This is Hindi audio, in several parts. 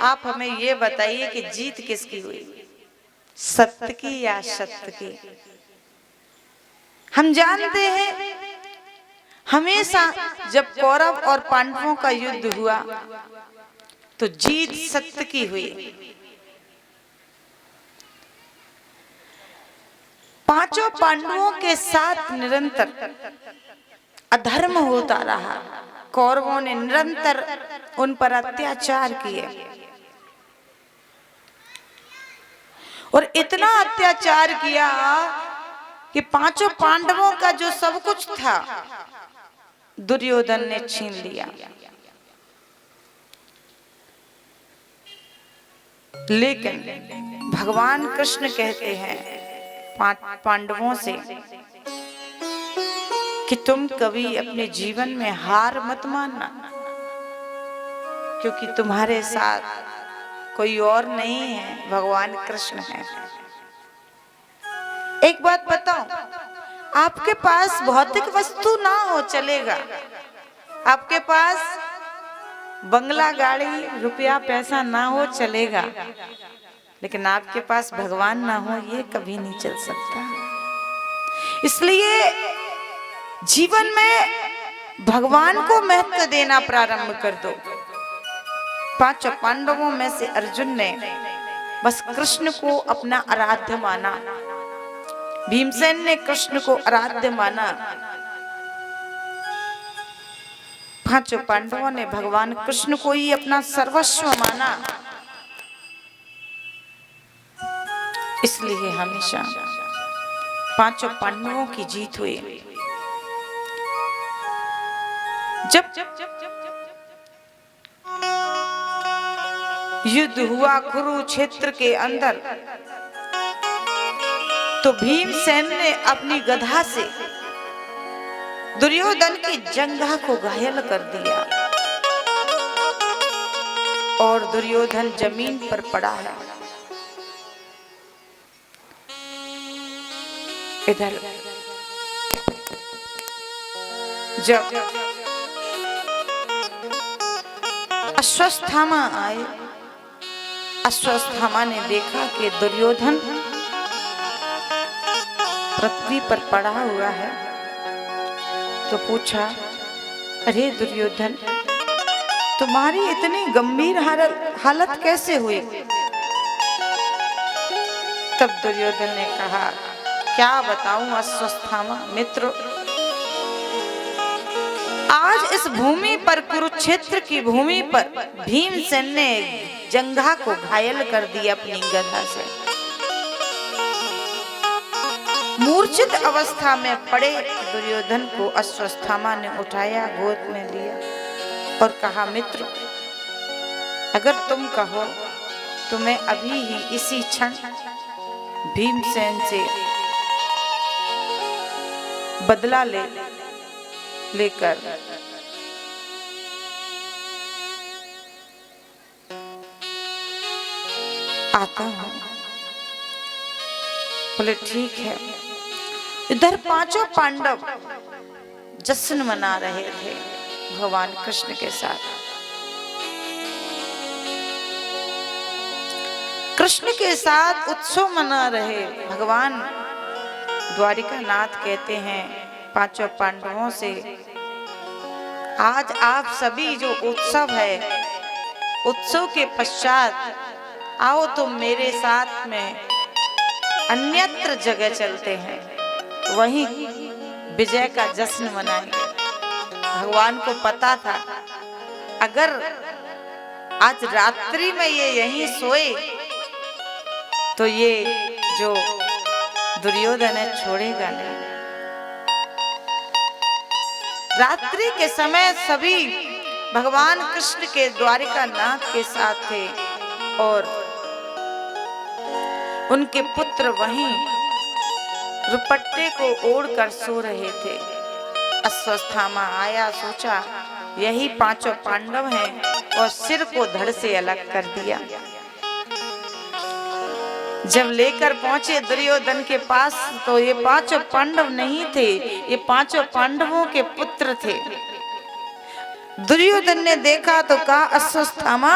आप हमें ये बताइए कि जीत किसकी हुई, सत्य की या सत्य की? हम जानते हैं हमेशा जब कौरव और पांडवों का युद्ध हुआ तो जीत सत्य की हुई। पांचों पांडवों के साथ निरंतर अधर्म होता रहा। कौरवों ने निरंतर उन पर अत्याचार किए और इतना अत्याचार किया कि पांचों पांडवों का जो सब कुछ था दुर्योधन ने छीन लिया। लेकिन भगवान कृष्ण कहते हैं पांडवों से कि तुम कभी अपने जीवन में हार मत मानना, क्योंकि तुम्हारे साथ कोई और नहीं है, भगवान कृष्ण है। एक बात बताओ, आपके पास भौतिक वस्तु ना हो चलेगा, आपके पास बंगला गाड़ी रुपया पैसा ना हो चलेगा, लेकिन आपके पास भगवान ना हो ये कभी नहीं चल सकता। इसलिए जीवन में भगवान को महत्व देना प्रारंभ कर दो। पांचों पांडवों में से अर्जुन ने बस कृष्ण को अपना आराध्य माना, भीमसेन ने कृष्ण को आराध्य माना, पांचों पांडवों ने भगवान कृष्ण को ही अपना सर्वस्व माना। इसलिए हमेशा पांचों पांडवों की जीत हुई। जब युद्ध हुआ कुरुक्षेत्र के अंदर तो भीमसेन ने अपनी गदा से दुर्योधन की जंघा को घायल कर दिया और दुर्योधन जमीन पर पड़ा है। इधर जब अश्वत्थामा आए, अश्वत्थामा ने देखा कि दुर्योधन पृथ्वी पर पड़ा हुआ है तो पूछा, अरे दुर्योधन, तुम्हारी इतनी गंभीर हालत कैसे हुई? तब दुर्योधन ने कहा, क्या बताऊं अश्वत्थामा मित्र, आज इस भूमि पर, कुरुक्षेत्र की भूमि पर भीमसेन ने जंघा को घायल कर दिया अपनी गदा से। मूर्छित अवस्था में पड़े दुर्योधन को अश्वत्थामा ने उठाया, गोद में लिया और कहा, मित्र, अगर तुम कहो तो मैं अभी ही इसी क्षण भीमसेन से बदला लेकर आता हूं। बोले ठीक है। इधर पांचों पांडव जश्न मना रहे थे भगवान कृष्ण के साथ। कृष्ण के साथ उत्सव मना रहे। भगवान द्वारिका नाथ कहते हैं पांचों पांडवों से, आज आप सभी जो उत्सव है, उत्सव के पश्चात आओ तुम मेरे साथ में अन्यत्र जगह चलते हैं, वहीं विजय का जश्न मनाएंगे। भगवान को पता था अगर आज रात्रि में ये यहीं सोए तो ये जो दुर्योधन है छोड़ेगा नहीं। रात्रि के समय सभी भगवान कृष्ण के द्वारिका नाथ के साथ थे और उनके पुत्र वहीं रुपट्टे को ओढ़कर सो रहे थे। अश्वत्थामा आया, सोचा यही पांचों पांडव हैं और सिर को धड़ से अलग कर दिया। जब लेकर पहुंचे दुर्योधन के पास तो ये पांचों पांडव नहीं थे, ये पांचों पांडवों के पुत्र थे। दुर्योधन ने देखा तो कहा, अश्वत्थामा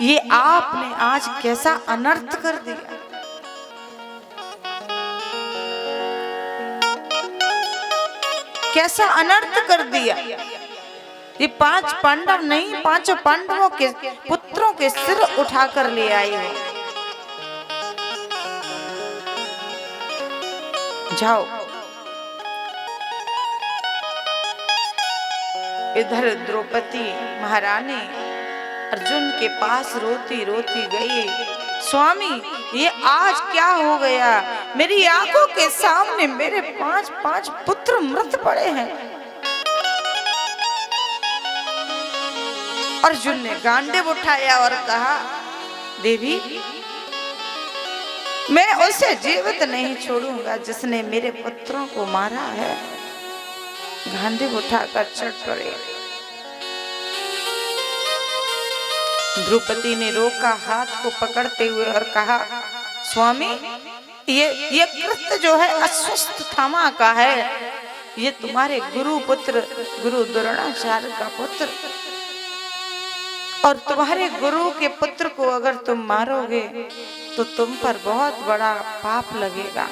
ये आपने आज कैसा अनर्थ कर दिया। कैसा अनर्थ कर दिया। ये 5 पांडव नहीं, 5 पांडवों के पुत्रों के सिर उठाकर ले आई हो। जाओ। इधर द्रौपदी महारानी अर्जुन के पास रोती रोती गई, स्वामी ये आज क्या हो गया, मेरी आंखों के सामने मेरे 5 पुत्र मृत पड़े हैं। अर्जुन ने गांडीव उठाया और कहा, देवी मैं उसे जीवित नहीं छोड़ूंगा जिसने मेरे पुत्रों को मारा है। गांडीव उठाकर चढ़ पड़े। द्रौपदी ने रोका हाथ को पकड़ते हुए और कहा, स्वामी ये कृत्य जो है अश्वत्थामा का है। ये तुम्हारे गुरु पुत्र गुरु द्रोणाचार्य का पुत्र, और तुम्हारे गुरु के पुत्र को अगर तुम मारोगे तो तुम पर बहुत बड़ा पाप लगेगा।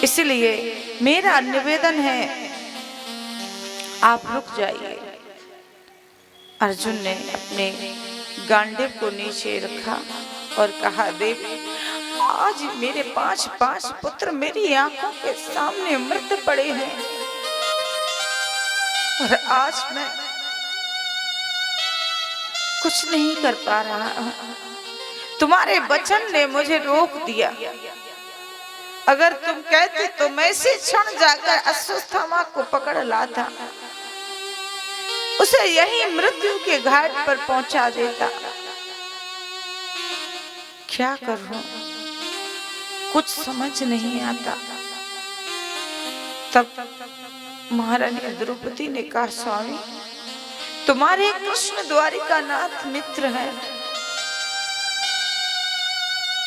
इसलिए मेरा निवेदन है आप रुक जाइए। अर्जुन ने अपने गांडीव को नीचे रखा और कहा, देवी आज मेरे 5 पुत्र मेरी आंखों के सामने मृत पड़े हैं, और आज मैं कुछ नहीं कर पा रहा। तुम्हारे वचन ने मुझे रोक दिया। अगर तुम कहते तो मैं इसी क्षण जाकर अश्वत्थामा को पकड़ लाता, उसे यही मृत्यु के घाट पर पहुंचा देता। क्या करूं, कुछ समझ नहीं आता। तब महारानी द्रौपदी ने कहा, स्वामी तुम्हारे कृष्ण द्वारिकानाथ मित्र है,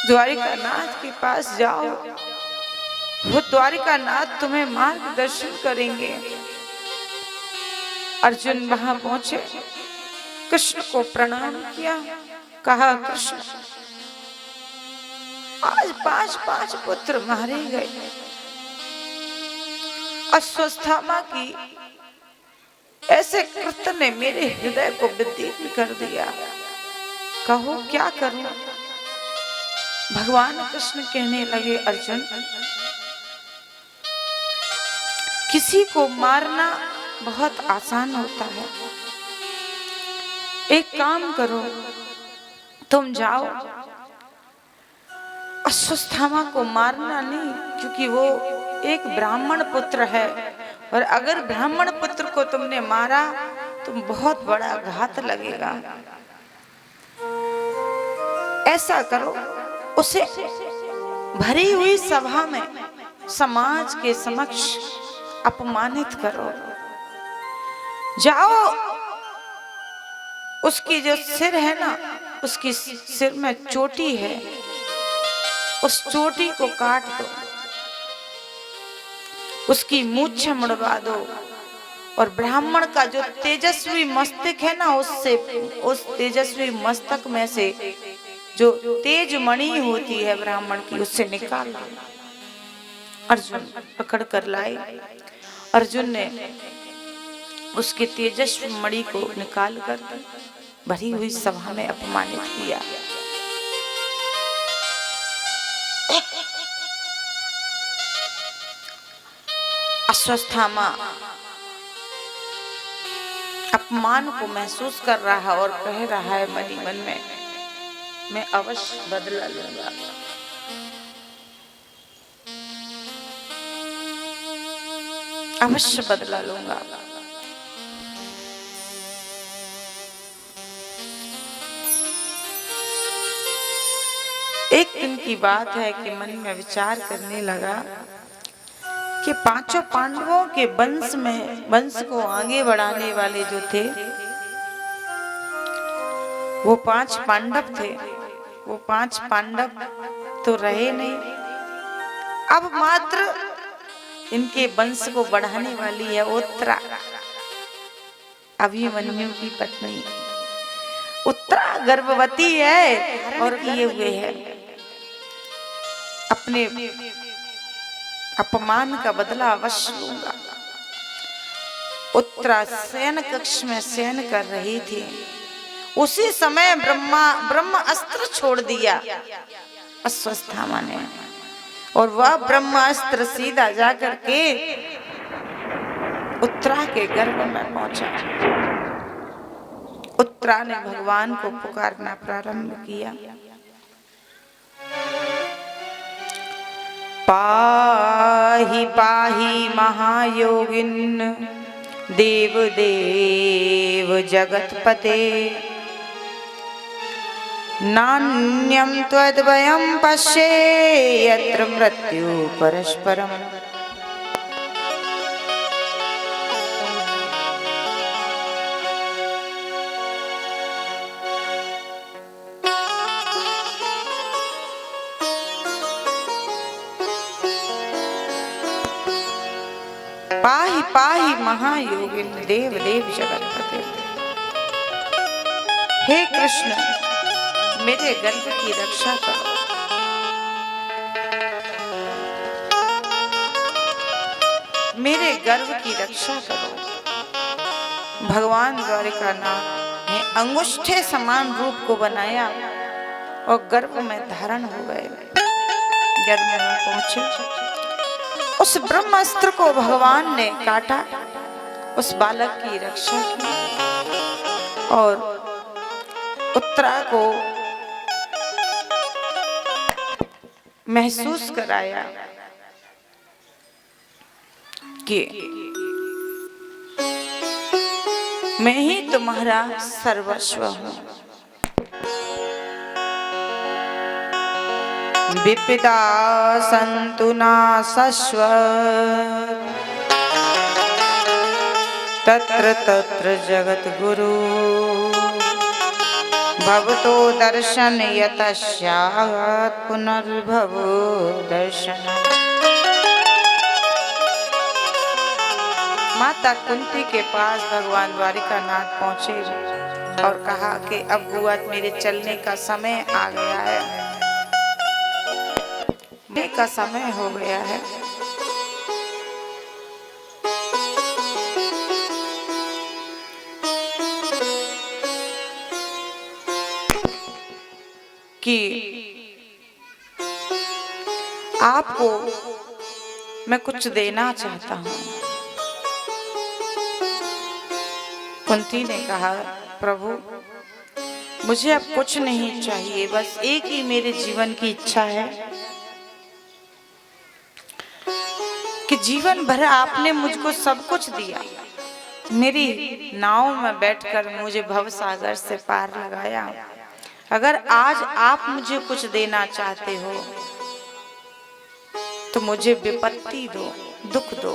द्वारिकानाथ के पास जाओ, वो द्वारिकानाथ तुम्हें मार्गदर्शन करेंगे। अर्जुन वहां पहुंचे, कृष्ण को प्रणाम किया, कहा, कृष्ण आज 5 पुत्र मारे गए। अश्वत्थामा की ऐसे कृत्य ने मेरे हृदय को विदीर्ण कर दिया। कहो क्या करूं। भगवान कृष्ण कहने लगे, अर्जुन किसी को मारना बहुत आसान होता है। एक काम करो, तुम जाओ अश्वत्थामा को मारना नहीं, क्योंकि वो एक ब्राह्मण पुत्र है, और अगर ब्राह्मण पुत्र को तुमने मारा तो बहुत बड़ा घात लगेगा। ऐसा करो, उसे भरी हुई सभा में समाज के समक्ष अपमानित करो। जाओ, उसकी जो सिर है ना, उसकी सिर में चोटी है, उस चोटी को काट दो, उसकी मूंछ मुड़वा दो, और ब्राह्मण का जो तेजस्वी मस्तक है ना, उससे उस तेजस्वी मस्तक में से जो तेज मणि होती है ब्राह्मण की, उससे निकाल लो। अर्जुन पकड़ कर लाए। अर्जुन ने उसके तेजस्वी मणि को निकाल कर भरी हुई सभा में अपमानित किया। अश्वत्थामा अपमान को महसूस कर रहा और कह रहा है मन ही मन में, मैं अवश्य बदला लूंगा। अवश्य बदला लूंगा। एक दिन की बात है कि मन में विचार करने लगा कि 5 पांडवों के वंश को आगे बढ़ाने वाले जो थे वो 5 पांडव थे। वो 5 पांडव तो रहे नहीं, अब मात्र इनके वंश को बढ़ाने वाली है उत्तरा, अभिमन्यु की पत्नी। उत्तरा गर्भवती है और किए हुए है, अपने अपमान का बदला अवश्य लूंगा। उत्तरा शयन कक्ष में शयन कर रही थी, उसी समय ब्रह्म अस्त्र छोड़ दिया अश्वत्थामा ने, और वह ब्रह्म अस्त्र सीधा जाकर के उत्तरा के गर्भ में पहुंचा। उत्तरा ने भगवान को पुकारना प्रारंभ किया, पाहि पाहि महायोगिन देव देव जगतपते, नान्यं त्वद्वयं पश्ये यत्र मृत्यु परस्परम्। पाहि पाहि महायोगिन देव देव जगतपते। हे कृष्ण, मेरे गर्भ की रक्षा करो, मेरे गर्भ की रक्षा करो। भगवान द्वारिकानाथ ने अंगुष्ठे समान रूप को बनाया और गर्भ में धारण हो गए। गर्भ में पहुंचे, उस ब्रह्मास्त्र को भगवान ने काटा, उस बालक की रक्षा की और उत्तरा को महसूस कराया कि मैं ही तुम्हारा सर्वस्व हूं। विपिता सन्तु नासस्व तत्र तत्र जगद्गुरु, भवतो दर्शन यतस्यात् पुनर्भवो दर्शन। माता कुंती के पास भगवान द्वारिकानाथ पहुंचे और कहा कि अब बुआ मेरे चलने का समय आ गया है, का समय हो गया है। कि आपको मैं कुछ देना चाहता हूं। कुंती ने कहा, प्रभु मुझे अब कुछ नहीं चाहिए, बस एक ही मेरे जीवन की इच्छा है कि जीवन भर आपने मुझको सब कुछ दिया, मेरी नाव में बैठकर मुझे भव सागर से पार लगाया। अगर आज आप मुझे कुछ देना चाहते हो तो मुझे विपत्ति दो, दुख दो,